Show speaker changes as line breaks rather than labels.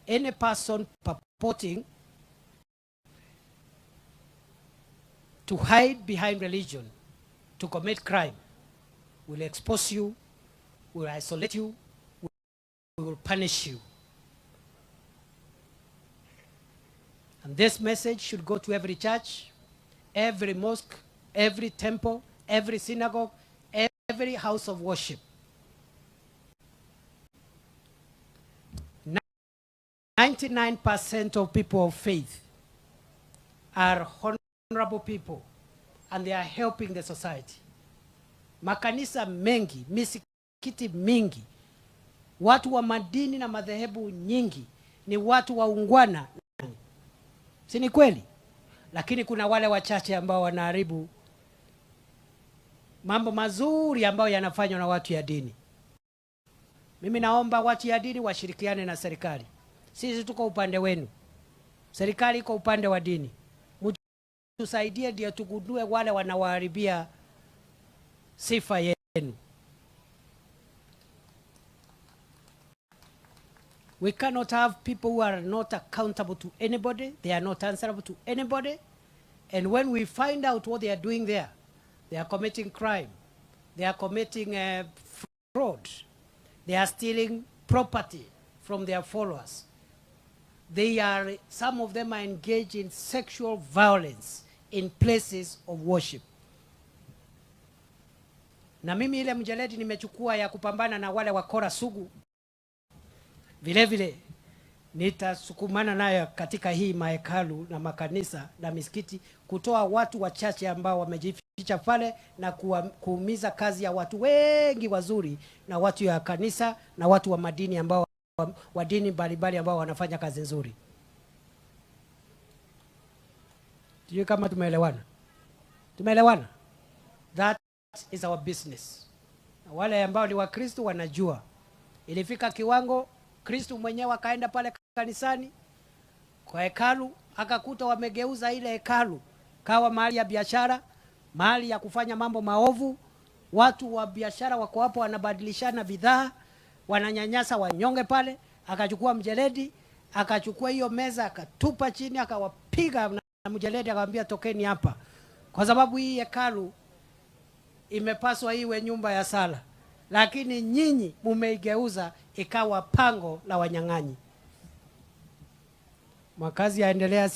any person purporting to hide behind religion to commit crime will expose you, will isolate you, will punish you. And this message should go to every church, every mosque, every temple, every synagogue, every house of worship. 99% of people of faith are honorable people and they are helping the society. Makanisa mengi, misikiti mingi, watu wa madini na madhehebu nyingi ni watu waungwana. Si ni kweli? Lakini kuna wale wachache ambao wanaharibu mambo mazuri ambayo yanafanywa na watu ya dini. Mimi naomba watu ya dini washirikiane na serikali. Sisi tuko upande wenu. Serikali iko upande wa dini. Tusaidie ndio tugundue wale wanawaharibia sifa yenu. We cannot have people who are not accountable to anybody. They are not answerable to anybody. And when we find out what they are doing there, they are committing crime. They are committing fraud. They are stealing property from their followers. Some of them are engaged in sexual violence in places of worship. Na mimi ile mjeledi nimechukua ya kupambana na wale wakora sugu, vile vile nitasukumana nayo katika hii mahekalu na makanisa na misikiti, kutoa watu wachache ambao wamejificha pale na kuumiza kazi ya watu wengi wazuri na watu ya kanisa na watu wa madini ambao wa dini mbalimbali ambao wanafanya kazi nzuri. Sijui kama tumeelewana. Tumeelewana? That is our business. Na wale ambao ni Wakristo wanajua. Ilifika kiwango Kristo mwenyewe akaenda pale kanisani kwa hekalu, akakuta wamegeuza ile hekalu kawa mahali ya biashara, mahali ya kufanya mambo maovu. Watu wa biashara wako hapo wanabadilishana bidhaa, wananyanyasa wanyonge pale. Akachukua mjeledi, akachukua hiyo meza, akatupa chini, akawapiga na mjeledi, akamwambia tokeni hapa, kwa sababu hii hekalu imepaswa iwe nyumba ya sala, lakini nyinyi mumeigeuza ikawa pango la wanyang'anyi. Makazi yaendelea.